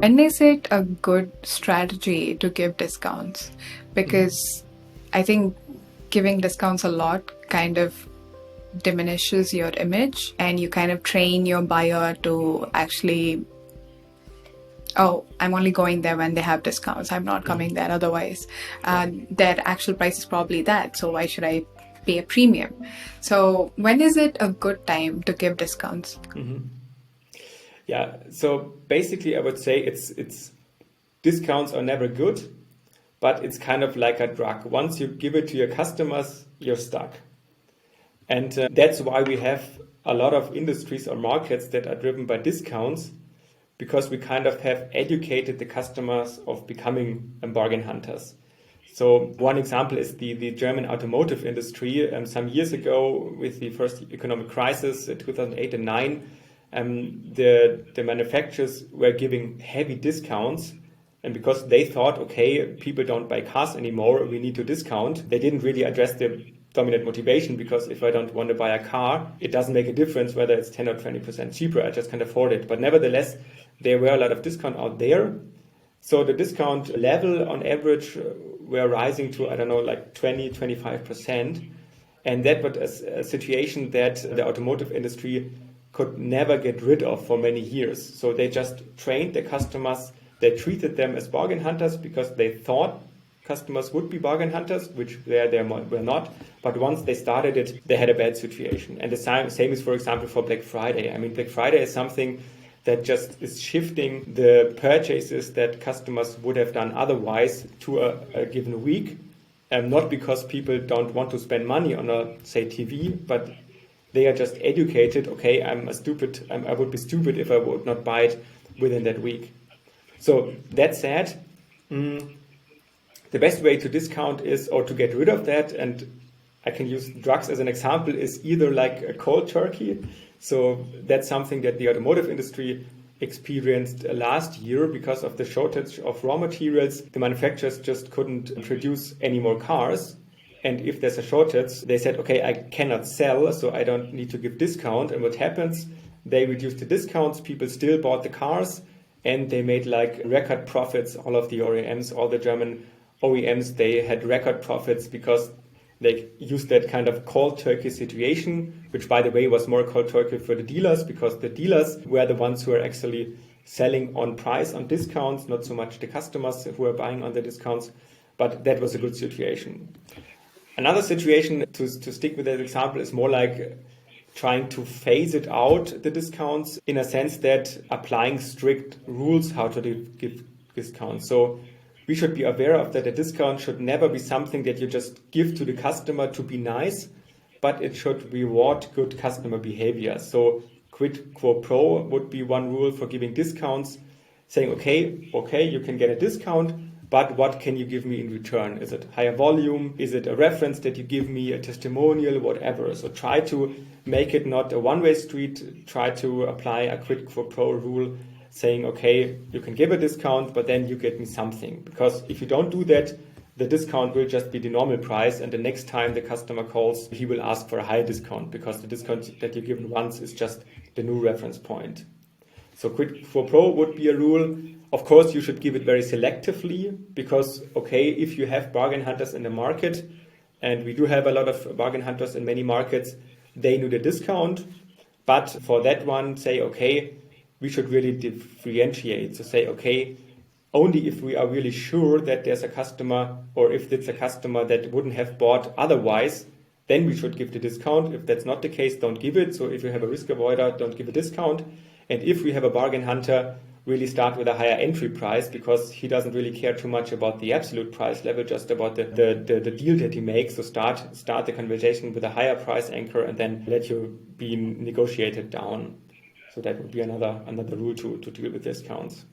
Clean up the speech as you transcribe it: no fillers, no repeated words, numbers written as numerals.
When is it a good strategy to give discounts? Because I think giving discounts a lot kind of diminishes your image and you kind of train your buyer to actually, oh, I'm only going there when they have discounts. I'm not coming there otherwise. Their actual price is probably that. So why should I pay a premium? So when is it a good time to give discounts? Yeah, so basically I would say it's discounts are never good, but it's kind of like a drug. Once you give it to your customers, you're stuck. And that's why we have a lot of industries or markets that are driven by discounts, because we kind of have educated the customers of becoming bargain hunters. So one example is the German automotive industry. Some years ago, with the first economic crisis, 2008 and 9, the manufacturers were giving heavy discounts. And because they thought, okay, people don't buy cars anymore, we need to discount, they didn't really address the dominant motivation, because if I don't want to buy a car, it doesn't make a difference whether it's 10 or 20% cheaper, I just can't afford it. But nevertheless, there were a lot of discount out there. So the discount level on average were rising to, I don't know, like 20, 25%. And that was a situation that the automotive industry could never get rid of for many years. So they just trained their customers, they treated them as bargain hunters because they thought customers would be bargain hunters, which they were not. But once they started it, they had a bad situation. And the same is, for example, for Black Friday. I mean, Black Friday is something that just is shifting the purchases that customers would have done otherwise to a given week. Not because people don't want to spend money on say, TV, but they are just educated, okay, I would be stupid if I would not buy it within that week. So that said, the best way to discount is, or to get rid of that, and I can use drugs as an example, is either like a cold turkey. So that's something that the automotive industry experienced last year because of the shortage of raw materials. The manufacturers just couldn't produce any more cars. And if there's a shortage, they said, okay, I cannot sell, so I don't need to give discount. And what happens? They reduced the discounts, people still bought the cars, and they made like record profits. All of the OEMs, all the German OEMs, they had record profits because they used that kind of cold turkey situation, which, by the way, was more cold turkey for the dealers, because the dealers were the ones who are actually selling on price, on discounts, not so much the customers who are buying on the discounts. But that was a good situation. Another situation, to stick with that example, is more like trying to phase it out, the discounts, in a sense that applying strict rules how to give discounts. So we should be aware of that a discount should never be something that you just give to the customer to be nice, but it should reward good customer behavior. So quid quo pro would be one rule for giving discounts, saying, okay, you can get a discount, but what can you give me in return? Is it higher volume? Is it a reference that you give me, a testimonial, whatever? So try to make it not a one-way street. Try to apply a quid pro quo rule, saying, okay, you can give a discount, but then you get me something. Because if you don't do that, the discount will just be the normal price, and the next time the customer calls, he will ask for a higher discount, because the discount that you given once is just the new reference point. So quid pro quo would be a rule. Of course, you should give it very selectively, because, okay, if you have bargain hunters in the market, and we do have a lot of bargain hunters in many markets, they need a discount. But for that one, say, okay, we should really differentiate. So say, okay, only if we are really sure that there's a customer, or if it's a customer that wouldn't have bought otherwise, then we should give the discount. If that's not the case, don't give it. So if you have a risk avoider, don't give a discount. And if we have a bargain hunter, really start with a higher entry price, because he doesn't really care too much about the absolute price level, just about the deal that he makes. So start the conversation with a higher price anchor, and then let you be negotiated down. So that would be another rule to deal with discounts.